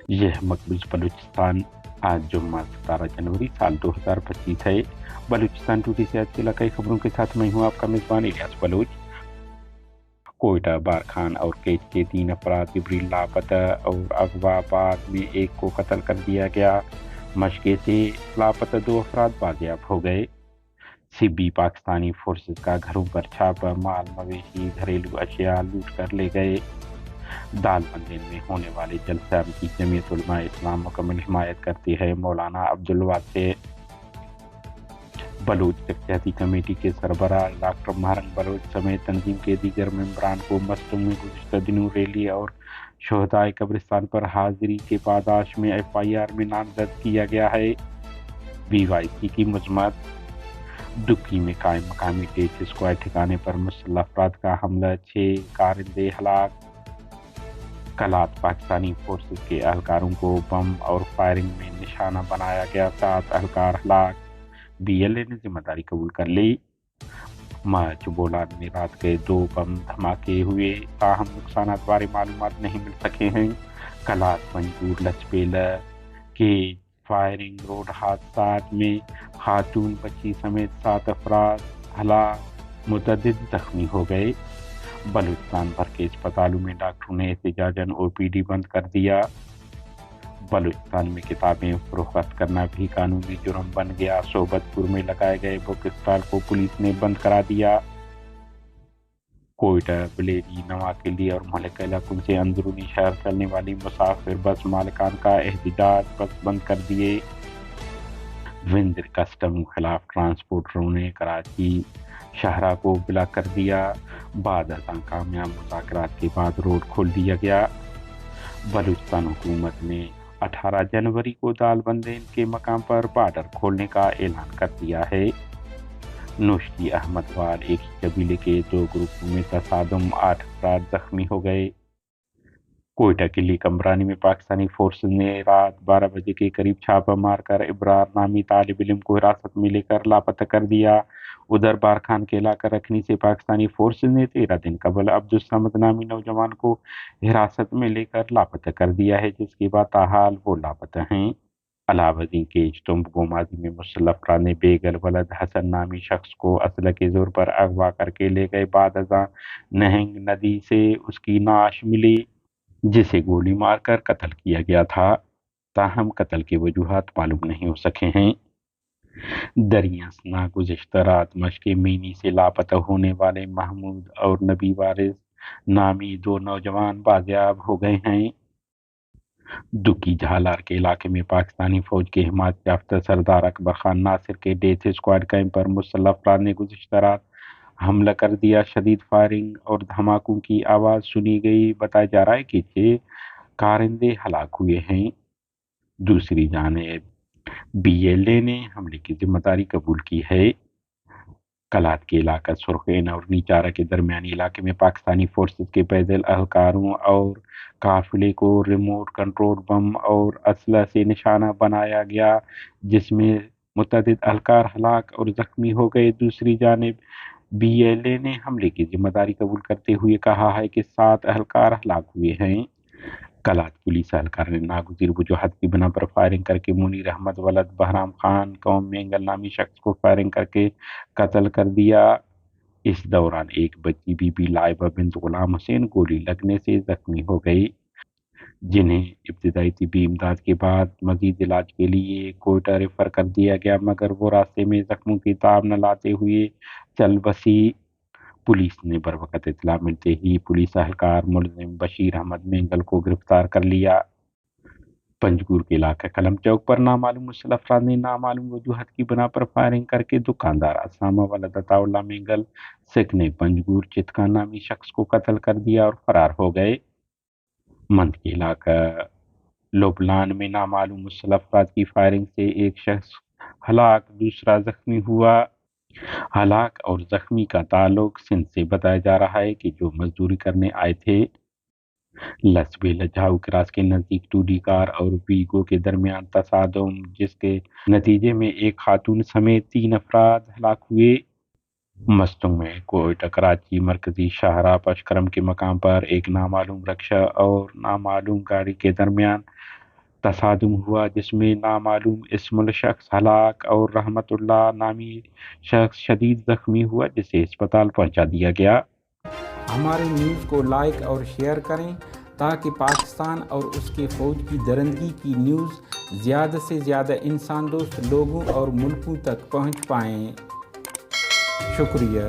यह मकबूज बलूचिस्तान आज जुम्मा 17 जनवरी साल 2025 है। बलूचिस्तान टूडे से आज के इलाकाई खबरों के साथ मैं हूँ आपका मेजबान इलियास बलूच। कोयटा, बारखान और केच के 3 अफराद इब्रिल लापता और अगवा बाद में एक को कत्ल कर दिया गया। मशके से लापता 2 अफराद बाजियाब हो गए। सिब्बी पाकिस्तानी फोर्सेस का घरों पर छापा, माल मवेशी घरेलू अशिया लूट कर ले गए। दालबंदीन में होने वाले जलसा की जमीयत उलमा इस्लाम मुकम्मल हिमायत करती है। मौलाना अब्दुल वासे बलूच शख्सियाती कमेटी के सरबराह डॉक्टर महरंग बलोच समेत तंजीम के दीगर मेंबरान को मस्जिद में गुज़िश्ता दिनों रैली और शहदाए कब्रिस्तान पर हाजिरी के पादाश में FIR में नामजद किया गया है। BYC की मजम्मत दुक्की में कायम मकामी डेथ स्क्वाड ठिकाने पर मुसल्लह अफराद का हमला, 6 कारिंदे हलाक। कलात पाकिस्तानी फोर्सेस के एहलकारों को बम और फायरिंग में निशाना बनाया गया, 7 एहलकार हलाक। BLA ने जिम्मेदारी कबूल कर ली। मार्च बोलान में रात के 2 बम धमाके हुए, ताहम नुकसानात बारे मालूमात नहीं मिल सके हैं। कलात पंजूर लचपेला के फायरिंग रोड हादसात में खातून बच्ची समेत 7 अफराद हलाक, मुतअद्दिद जख्मी हो गए। बलूचिस्तान भर के अस्पतालों में डॉक्टरों ने एहतिजाजन OPD बंद कर दिया। बलूचिस्तान में किताबें फरोख्त करना भी कानूनी जुर्म बन गया। सोबतपुर में लगाए गए बुक स्टॉल को पुलिस ने बंद करा दिया। कोयटा, बलेरी, नवाकिली और मलिक इलाकों से अंदरूनी शहर चलने वाली मुसाफिर बस मालिकान का एहतिजाज, बस बंद कर दिए। विंध्य कस्टम खिलाफ ट्रांसपोर्टरों ने कराची शहरा को ब्लॉक कर दिया। बाद अज़ां कामयाब मुज़ाकरात के बाद रोड खोल दिया गया। बलूचिस्तान हुकूमत ने 18 जनवरी को दालबंदीन के मकाम पर बॉर्डर खोलने का ऐलान कर दिया है। नोश्ती अहमद वाल एक ही कबीले के 2 ग्रुपों में तसादम, 8 अफराद जख्मी हो गए। कोयटा किली कमरानी में पाकिस्तानी फोर्सेस ने रात 12 बजे के करीब छापा मारकर इब्रार नामी तालिब इल्म को हिरासत में लेकर लापता कर दिया। उधर बारखान के इलाका रखनी से पाकिस्तानी फोर्सेस ने 13 दिन कबल अब्दुल समद नामी नौजवान को हिरासत में लेकर लापता कर दिया है, जिसके बाद ताहाल वो लापता हैं। अलावदीन के इज्तम गोमाजी में मुसल्लह अफराद ने बेगल वलद हसन नामी शख्स को असला के जोर पर अगवा करके ले गए। बाद अज़ां नहंग नदी से उसकी नाश मिली, जिसे गोली मारकर कत्ल किया गया था। ताहम कत्ल के वजूहात मालूम नहीं हो सके हैं। दरियासना गुज़िश्ता रात मशके मीनी से लापता होने वाले महमूद और नबी वारिस नामी 2 नौजवान बाजियाब हो गए हैं। दुकी झालार के इलाके में पाकिस्तानी फौज के हिमायत याफ्ता सरदार अकबर खान नासिर के डेथ स्क्वाड कैंप पर मुसल्लह अफराद ने गुज़िश्ता रात हमला कर दिया। शदीद फायरिंग और धमाकों की आवाज़ सुनी गई। बताया जा रहा है कि 6 कारिंदे हलाक हुए हैं। दूसरी जानिब BLA ने हमले की जिम्मेदारी कबूल की है। कलात के इलाका सुरखैन और नीचारा के दरमियानी इलाके में पाकिस्तानी फोर्सेस के पैदल एहलकारों और काफिले को रिमोट कंट्रोल बम और असला से निशाना बनाया गया, जिसमें मुतअद्दिद एहलकार हलाक और जख्मी हो गए। दूसरी जानिब BLA ने हमले की जिम्मेदारी कबूल करते हुए कहा है कि 7 एहलकार हलाक हुए हैं। कलात पुलिस एहलकार ने नागुज़ीर वजूहत की बिना पर फायरिंग करके मुनीर अहमद वलद बहराम खान कौम मेंगल नामी शख्स को फायरिंग करके कत्ल कर दिया। इस दौरान एक बच्ची बीबी लाइबा बिन गुलाम हुसैन गोली लगने से जख्मी हो गई, जिन्हें इब्तिदाई तिब्बी इमदाद के बाद मजीद इलाज के लिए कोयटा रेफर कर दिया गया, मगर वो रास्ते में जख्मों की ताब न लाते हुए चल बसी। पुलिस ने बरवकत इत्तला मिलते ही पुलिस एहलकार मुलजिम बशीर अहमद मेंगल को गिरफ्तार कर लिया। पंजगुर के इलाका कलम चौक पर नामालूम मुसल्लह अफराद ने नामालूम वजूहत की बिना पर फायरिंग करके दुकानदार असामा वलद अताउल्लाह मेंगल सिकने पंजगुर चितका नामी शख्स को कत्ल कर दिया और फरार हो गए। मंद के इलाका लोबलान में नामालूम मुसल्लह अफराद की फायरिंग से एक शख्स हलाक, दूसरा जख्मी हुआ। हलाक और जख्मी का ताल्लुक सिंध से बताया जा रहा है कि जो मजदूरी करने आए थे। लसबे लजाऊ क्रास के नजदीक टूडी कार और वीगो के दरमियान तसादम, जिसके नतीजे में एक खातून समेत 3 अफराद हलाक हुए। मस्तंग में कोयटा कराची मरकजी शाहराह पशकरम के मकाम पर एक नामालूम रक्षा और नामालूम गाड़ी के दरमियान تصادم ہوا جس میں نامعلوم اسم الشخص ہلاک اور رحمت اللہ نامی شخص شدید زخمی ہوا جسے اسپتال پہنچا دیا گیا۔ ہمارے نیوز کو لائک اور شیئر کریں تاکہ پاکستان اور اس کے فوج کی درندگی کی نیوز زیادہ سے زیادہ انسان دوست لوگوں اور ملکوں تک پہنچ پائیں۔ شکریہ۔